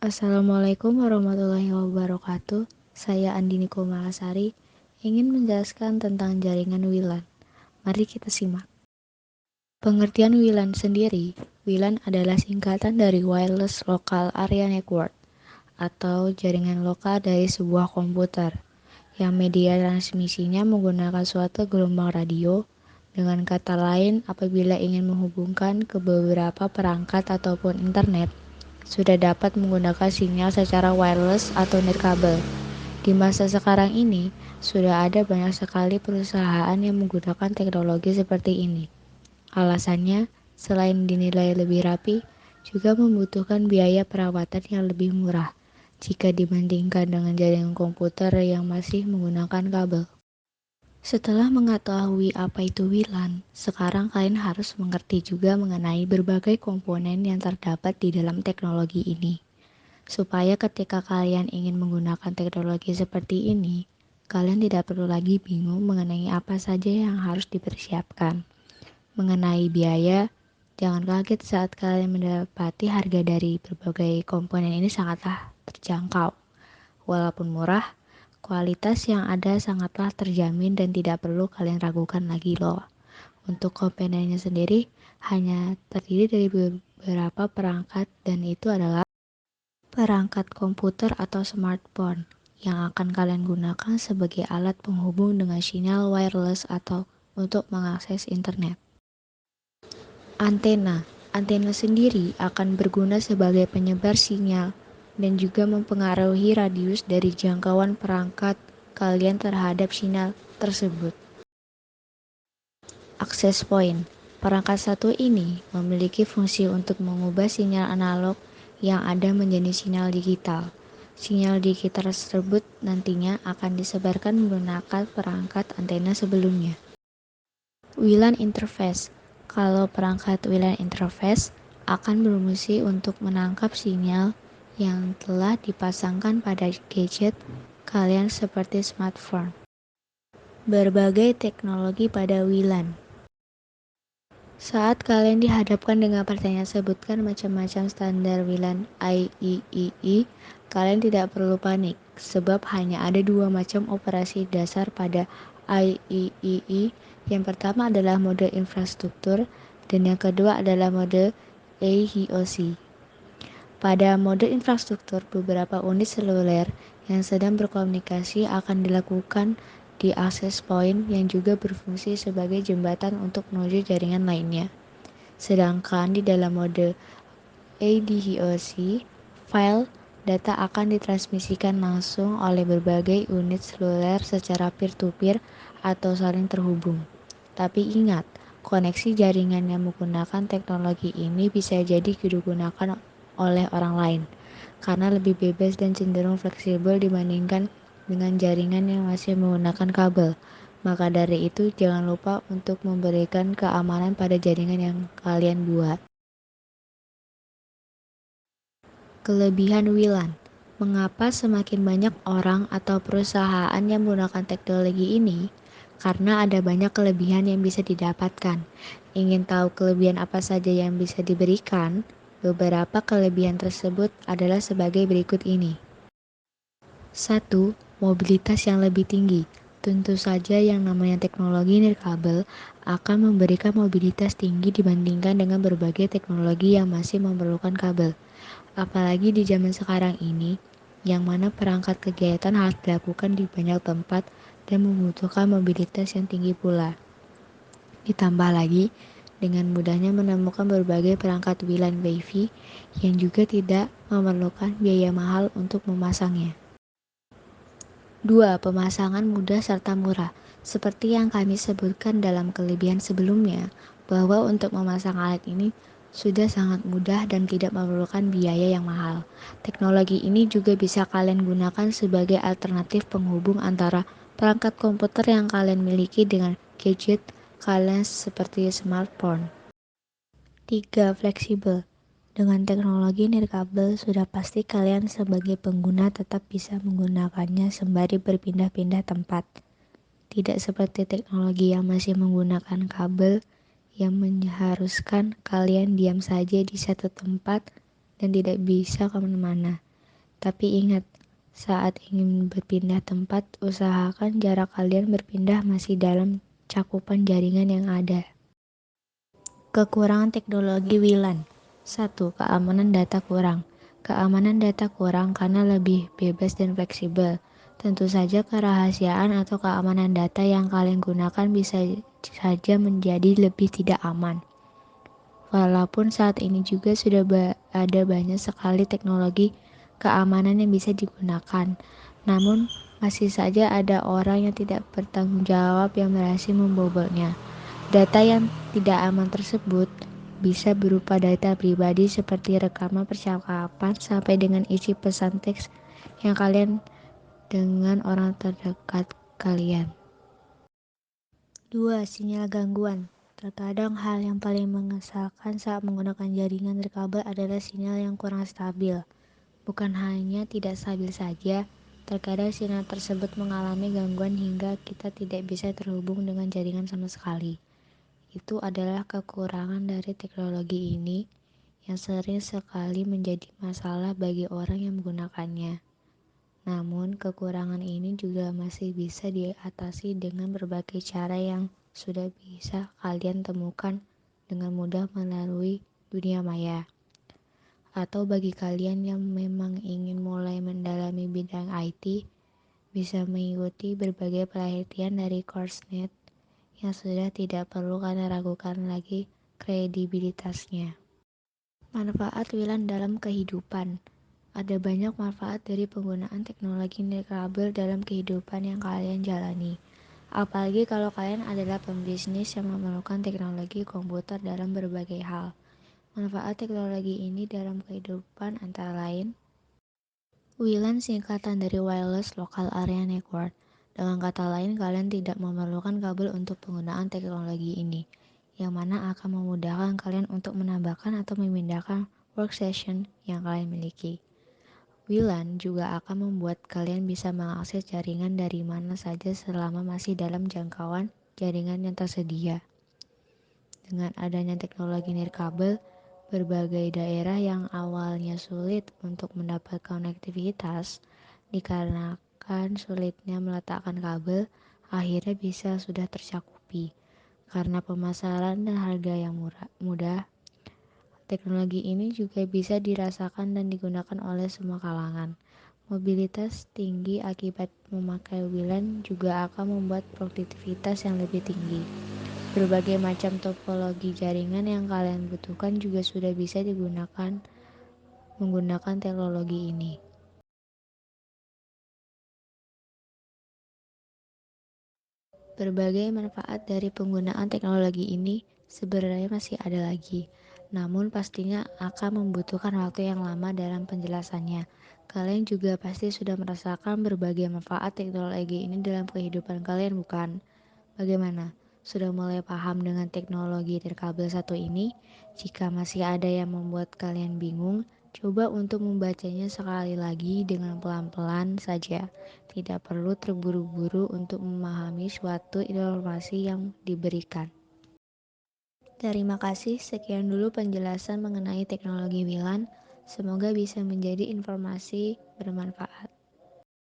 Assalamualaikum warahmatullahi wabarakatuh. Saya Andini Komalasari ingin menjelaskan tentang jaringan WLAN. Mari kita simak. Pengertian WLAN sendiri, WLAN adalah singkatan dari Wireless Local Area Network atau jaringan lokal dari sebuah komputer yang media transmisinya menggunakan suatu gelombang radio. Dengan kata lain, apabila ingin menghubungkan ke beberapa perangkat ataupun internet, sudah dapat menggunakan sinyal secara wireless atau nirkabel. Di masa sekarang ini, sudah ada banyak sekali perusahaan yang menggunakan teknologi seperti ini. Alasannya, selain dinilai lebih rapi, juga membutuhkan biaya perawatan yang lebih murah jika dibandingkan dengan jaringan komputer yang masih menggunakan kabel. Setelah mengetahui apa itu WLAN, sekarang kalian harus mengerti juga mengenai berbagai komponen yang terdapat di dalam teknologi ini. Supaya ketika kalian ingin menggunakan teknologi seperti ini, kalian tidak perlu lagi bingung mengenai apa saja yang harus dipersiapkan. Mengenai biaya, jangan kaget saat kalian mendapati harga dari berbagai komponen ini sangatlah terjangkau. Walaupun murah, kualitas yang ada sangatlah terjamin dan tidak perlu kalian ragukan lagi loh. Untuk komponennya sendiri hanya terdiri dari beberapa perangkat dan itu adalah perangkat komputer atau smartphone yang akan kalian gunakan sebagai alat penghubung dengan sinyal wireless atau untuk mengakses internet. Antena. Antena sendiri akan berguna sebagai penyebar sinyal dan juga mempengaruhi radius dari jangkauan perangkat kalian terhadap sinyal tersebut. Access point. Perangkat satu ini memiliki fungsi untuk mengubah sinyal analog yang ada menjadi sinyal digital. Sinyal digital tersebut nantinya akan disebarkan menggunakan perangkat antena sebelumnya. WLAN interface. Kalau perangkat WLAN interface akan berfungsi untuk menangkap sinyal yang telah dipasangkan pada gadget kalian seperti smartphone. Berbagai teknologi pada WLAN. Saat kalian dihadapkan dengan pertanyaan sebutkan macam-macam standar WLAN IEEE, kalian tidak perlu panik, sebab hanya ada dua macam operasi dasar pada IEEE. Yang pertama adalah mode infrastruktur, dan yang kedua adalah mode AHOC. Pada mode infrastruktur, beberapa unit seluler yang sedang berkomunikasi akan dilakukan di access point yang juga berfungsi sebagai jembatan untuk menuju jaringan lainnya. Sedangkan di dalam mode ADHOC, file data akan ditransmisikan langsung oleh berbagai unit seluler secara peer-to-peer atau saling terhubung. Tapi ingat, koneksi jaringan yang menggunakan teknologi ini bisa jadi digunakan oleh orang lain, karena lebih bebas dan cenderung fleksibel dibandingkan dengan jaringan yang masih menggunakan kabel. Maka dari itu, jangan lupa untuk memberikan keamanan pada jaringan yang kalian buat. Kelebihan WLAN. Mengapa semakin banyak orang atau perusahaan yang menggunakan teknologi ini? Karena ada banyak kelebihan yang bisa didapatkan. Ingin tahu kelebihan apa saja yang bisa diberikan? Beberapa kelebihan tersebut adalah sebagai berikut ini. 1. Mobilitas yang lebih tinggi. Tentu saja yang namanya teknologi nirkabel akan memberikan mobilitas tinggi dibandingkan dengan berbagai teknologi yang masih memerlukan kabel. Apalagi di zaman sekarang ini, yang mana perangkat kegiatan harus dilakukan di banyak tempat dan membutuhkan mobilitas yang tinggi pula. Ditambah lagi, dengan mudahnya menemukan berbagai perangkat WLAN Wi-Fi yang juga tidak memerlukan biaya mahal untuk memasangnya. 2. Pemasangan mudah serta murah. Seperti yang kami sebutkan dalam kelebihan sebelumnya, bahwa untuk memasang alat ini sudah sangat mudah dan tidak memerlukan biaya yang mahal. Teknologi ini juga bisa kalian gunakan sebagai alternatif penghubung antara perangkat komputer yang kalian miliki dengan gadget kalian seperti smartphone. 3. Fleksibel. Dengan teknologi nirkabel, sudah pasti kalian sebagai pengguna tetap bisa menggunakannya sembari berpindah-pindah tempat. Tidak seperti teknologi yang masih menggunakan kabel yang mengharuskan kalian diam saja di satu tempat dan tidak bisa kemana-mana. Tapi ingat, saat ingin berpindah tempat, usahakan jarak kalian berpindah masih dalam cakupan jaringan yang ada. Kekurangan teknologi WLAN. 1. Keamanan data kurang. Keamanan data kurang karena lebih bebas dan fleksibel. Tentu saja kerahasiaan atau keamanan data yang kalian gunakan bisa saja menjadi lebih tidak aman. Walaupun saat ini juga sudah ada banyak sekali teknologi keamanan yang bisa digunakan, namun masih saja ada orang yang tidak bertanggung jawab yang berhasil membobolnya. Data yang tidak aman tersebut bisa berupa data pribadi seperti rekaman percakapan sampai dengan isi pesan teks yang kalian dengan orang terdekat kalian. 2. Sinyal gangguan. Terkadang hal yang paling mengesalkan saat menggunakan jaringan nirkabel adalah sinyal yang kurang stabil. Bukan hanya tidak stabil saja, terkadang sinyal tersebut mengalami gangguan hingga kita tidak bisa terhubung dengan jaringan sama sekali. Itu adalah kekurangan dari teknologi ini yang sering sekali menjadi masalah bagi orang yang menggunakannya. Namun, kekurangan ini juga masih bisa diatasi dengan berbagai cara yang sudah bisa kalian temukan dengan mudah melalui dunia maya. Atau bagi kalian yang memang ingin mulai mendalami bidang IT, bisa mengikuti berbagai pelatihan dari Coursenet yang sudah tidak perlu kalian ragukan lagi kredibilitasnya. Manfaat WLAN dalam kehidupan. Ada banyak manfaat dari penggunaan teknologi nirkabel dalam kehidupan yang kalian jalani. Apalagi kalau kalian adalah pembisnis yang memerlukan teknologi komputer dalam berbagai hal. Manfaat teknologi ini dalam kehidupan antara lain: WLAN singkatan dari Wireless Local Area Network. Dengan kata lain, kalian tidak memerlukan kabel untuk penggunaan teknologi ini, yang mana akan memudahkan kalian untuk menambahkan atau memindahkan workstation yang kalian miliki. WLAN juga akan membuat kalian bisa mengakses jaringan dari mana saja selama masih dalam jangkauan jaringan yang tersedia. Dengan adanya teknologi nirkabel, berbagai daerah yang awalnya sulit untuk mendapat konektivitas dikarenakan sulitnya meletakkan kabel, akhirnya bisa sudah tercakupi. Karena pemasaran dan harga yang mudah, teknologi ini juga bisa dirasakan dan digunakan oleh semua kalangan. Mobilitas tinggi akibat memakai WLAN juga akan membuat produktivitas yang lebih tinggi. Berbagai macam topologi jaringan yang kalian butuhkan juga sudah bisa digunakan menggunakan teknologi ini. Berbagai manfaat dari penggunaan teknologi ini sebenarnya masih ada lagi, namun pastinya akan membutuhkan waktu yang lama dalam penjelasannya. Kalian juga pasti sudah merasakan berbagai manfaat teknologi ini dalam kehidupan kalian, bukan? Bagaimana? Sudah mulai paham dengan teknologi nirkabel satu ini? Jika masih ada yang membuat kalian bingung, coba untuk membacanya sekali lagi dengan pelan-pelan saja. Tidak perlu terburu-buru untuk memahami suatu informasi yang diberikan. Terima kasih, sekian dulu penjelasan mengenai teknologi WLAN. Semoga bisa menjadi informasi bermanfaat.